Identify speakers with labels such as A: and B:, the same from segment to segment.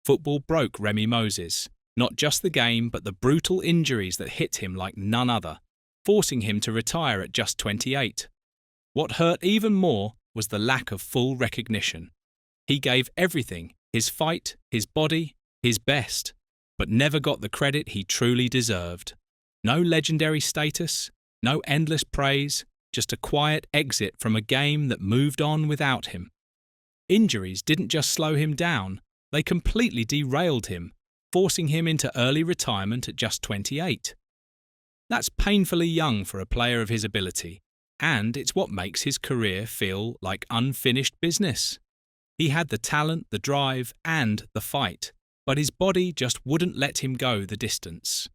A: football broke Remi Moses. Not just the game, but the brutal injuries that hit him like none other, forcing him to retire at just 28. What hurt even more was the lack of full recognition. He gave everything, his fight, his body, his best, but never got the credit he truly deserved. No legendary status, no endless praise, just a quiet exit from a game that moved on without him. Injuries didn't just slow him down, they completely derailed him, forcing him into early retirement at just 28. That's painfully young for a player of his ability, and it's what makes his career feel like unfinished business. He had the talent, the drive, and the fight, but his body just wouldn't let him go the distance.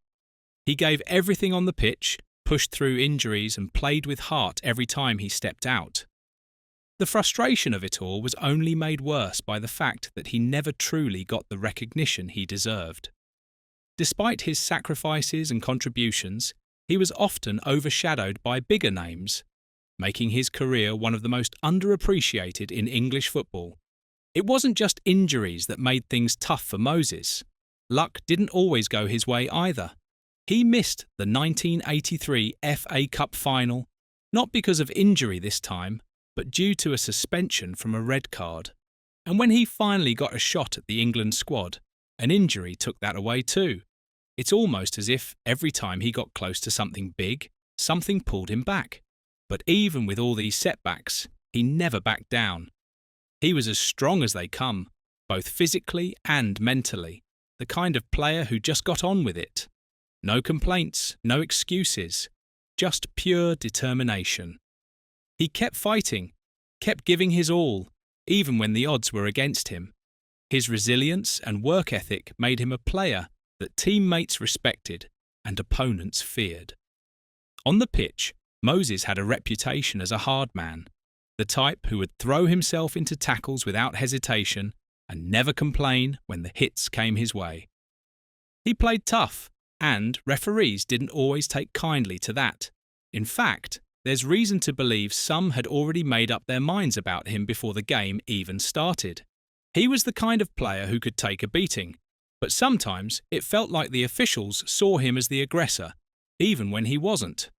A: He gave everything on the pitch, pushed through injuries, and played with heart every time he stepped out. The frustration of it all was only made worse by the fact that he never truly got the recognition he deserved. Despite his sacrifices and contributions, he was often overshadowed by bigger names, making his career one of the most underappreciated in English football. It wasn't just injuries that made things tough for Moses. Luck didn't always go his way either. He missed the 1983 FA Cup final, not because of injury this time, but due to a suspension from a red card. And when he finally got a shot at the England squad, an injury took that away too. It's almost as if every time he got close to something big, something pulled him back. But even with all these setbacks, he never backed down. He was as strong as they come, both physically and mentally, the kind of player who just got on with it. No complaints, no excuses, just pure determination. He kept fighting, kept giving his all, even when the odds were against him. His resilience and work ethic made him a player that teammates respected and opponents feared. On the pitch, Moses had a reputation as a hard man, the type who would throw himself into tackles without hesitation and never complain when the hits came his way. He played tough, and referees didn't always take kindly to that. In fact, there's reason to believe some had already made up their minds about him before the game even started. He was the kind of player who could take a beating, but sometimes it felt like the officials saw him as the aggressor, even when he wasn't.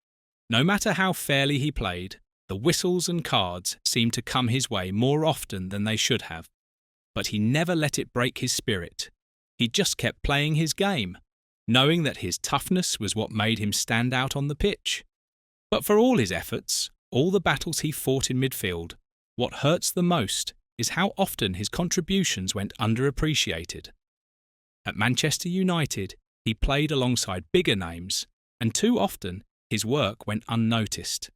A: No matter how fairly he played, the whistles and cards seemed to come his way more often than they should have. But he never let it break his spirit. He just kept playing his game, knowing that his toughness was what made him stand out on the pitch. But for all his efforts, all the battles he fought in midfield, what hurts the most is how often his contributions went underappreciated. At Manchester United, he played alongside bigger names, and too often his work went unnoticed.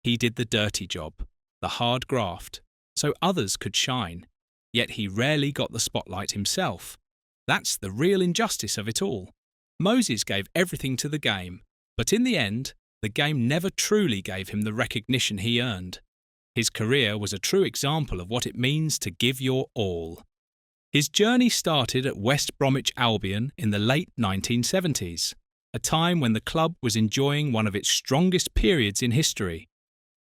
A: He did the dirty job, the hard graft, so others could shine, yet he rarely got the spotlight himself. That's the real injustice of it all. Moses gave everything to the game, but in the end, the game never truly gave him the recognition he earned. His career was a true example of what it means to give your all. His journey started at West Bromwich Albion in the late 1970s, a time when the club was enjoying one of its strongest periods in history.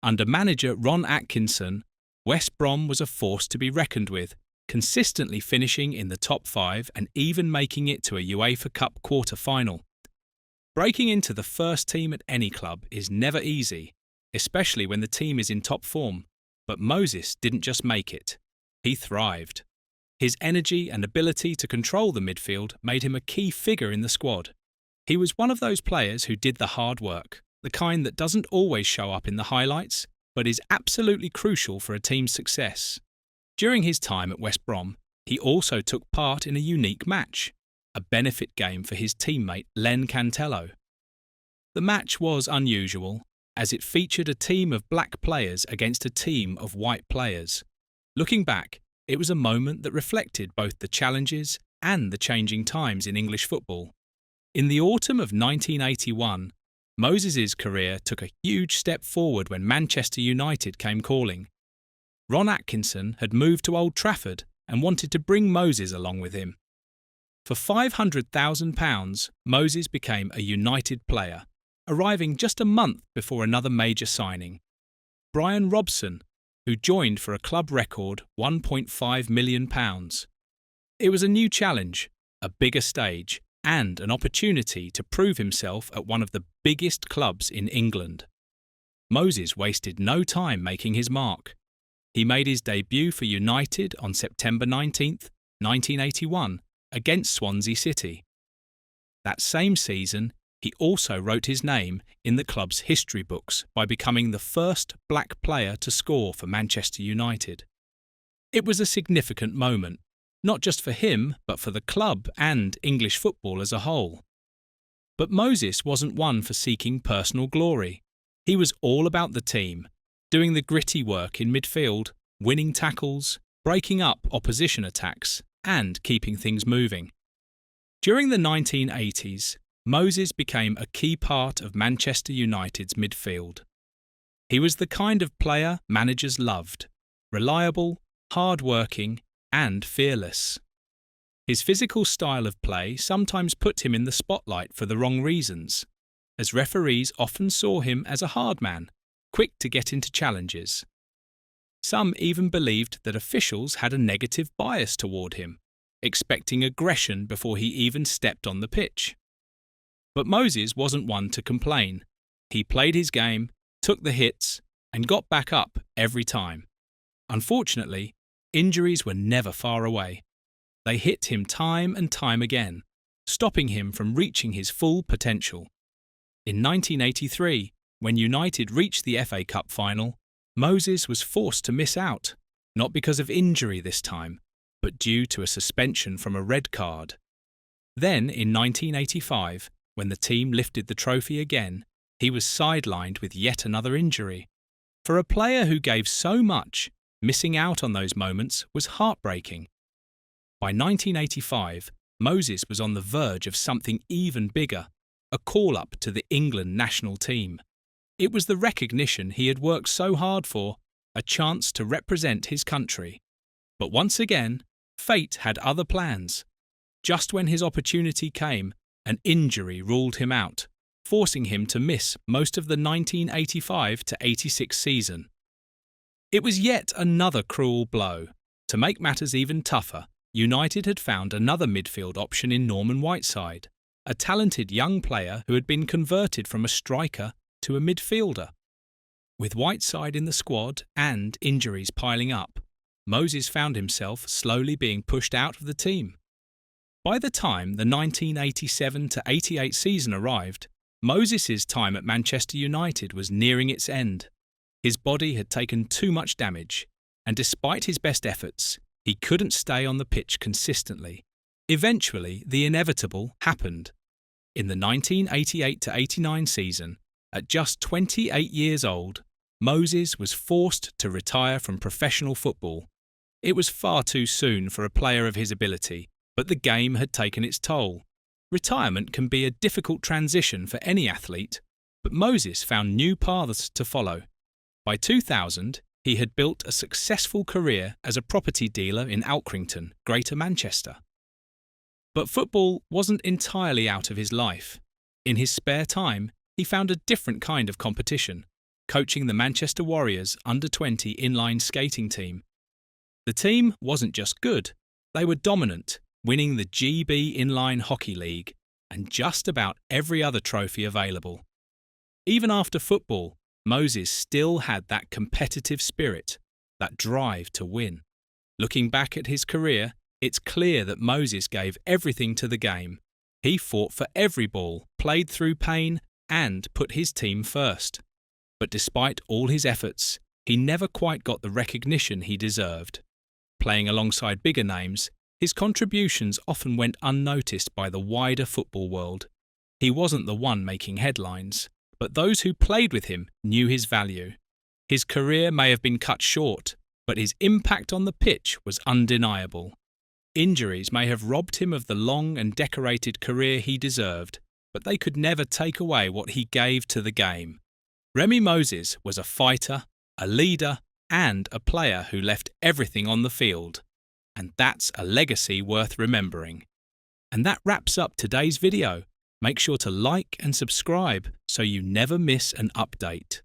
A: Under manager Ron Atkinson, West Brom was a force to be reckoned with, consistently finishing in the top 5 and even making it to a UEFA Cup quarter-final. Breaking into the first team at any club is never easy, especially when the team is in top form, but Moses didn't just make it. He thrived. His energy and ability to control the midfield made him a key figure in the squad. He was one of those players who did the hard work, the kind that doesn't always show up in the highlights, but is absolutely crucial for a team's success. During his time at West Brom, he also took part in a unique match, a benefit game for his teammate Len Cantello. The match was unusual, as it featured a team of black players against a team of white players. Looking back, it was a moment that reflected both the challenges and the changing times in English football. In the autumn of 1981, Moses' career took a huge step forward when Manchester United came calling. Ron Atkinson had moved to Old Trafford and wanted to bring Moses along with him. For £500,000, Moses became a United player, arriving just a month before another major signing, Brian Robson, who joined for a club record £1.5 million. It was a new challenge, a bigger stage, and an opportunity to prove himself at one of the biggest clubs in England. Moses wasted no time making his mark. He made his debut for United on September 19th, 1981, against Swansea City. That same season, he also wrote his name in the club's history books by becoming the first black player to score for Manchester United. It was a significant moment, not just for him, but for the club and English football as a whole. But Moses wasn't one for seeking personal glory. He was all about the team, doing the gritty work in midfield, winning tackles, breaking up opposition attacks, and keeping things moving. During the 1980s, Moses became a key part of Manchester United's midfield. He was the kind of player managers loved: reliable, hard-working, and fearless. His physical style of play sometimes put him in the spotlight for the wrong reasons, as referees often saw him as a hard man, quick to get into challenges. Some even believed that officials had a negative bias toward him, expecting aggression before he even stepped on the pitch. But Moses wasn't one to complain. He played his game, took the hits, and got back up every time. Unfortunately, injuries were never far away. They hit him time and time again, stopping him from reaching his full potential. In 1983, when United reached the FA Cup final, Moses was forced to miss out, not because of injury this time, but due to a suspension from a red card. Then, in 1985, when the team lifted the trophy again, he was sidelined with yet another injury. For a player who gave so much, missing out on those moments was heartbreaking. By 1985, Moses was on the verge of something even bigger, a call-up to the England national team. It was the recognition he had worked so hard for, a chance to represent his country. But once again, fate had other plans. Just when his opportunity came, an injury ruled him out, forcing him to miss most of the 1985-86 season. It was yet another cruel blow. To make matters even tougher, United had found another midfield option in Norman Whiteside, a talented young player who had been converted from a striker to a midfielder. With Whiteside in the squad and injuries piling up, Moses found himself slowly being pushed out of the team. By the time the 1987-88 season arrived, Moses' time at Manchester United was nearing its end. His body had taken too much damage, and despite his best efforts, he couldn't stay on the pitch consistently. Eventually, the inevitable happened. In the 1988-89 season, at just 28 years old, Moses was forced to retire from professional football. It was far too soon for a player of his ability, but the game had taken its toll. Retirement can be a difficult transition for any athlete, but Moses found new paths to follow. By 2000, he had built a successful career as a property dealer in Alkrington, Greater Manchester. But football wasn't entirely out of his life. In his spare time, he found a different kind of competition, coaching the Manchester Warriors under-20 inline skating team. The team wasn't just good, they were dominant, winning the GB Inline Hockey League and just about every other trophy available. Even after football, Moses still had that competitive spirit, that drive to win. Looking back at his career, it's clear that Moses gave everything to the game. He fought for every ball, played through pain, and put his team first. But despite all his efforts, he never quite got the recognition he deserved. Playing alongside bigger names, his contributions often went unnoticed by the wider football world. He wasn't the one making headlines, but those who played with him knew his value. His career may have been cut short, but his impact on the pitch was undeniable. Injuries may have robbed him of the long and decorated career he deserved, but they could never take away what he gave to the game. Remi Moses was a fighter, a leader, and a player who left everything on the field. And that's a legacy worth remembering. And that wraps up today's video. Make sure to like and subscribe so you never miss an update.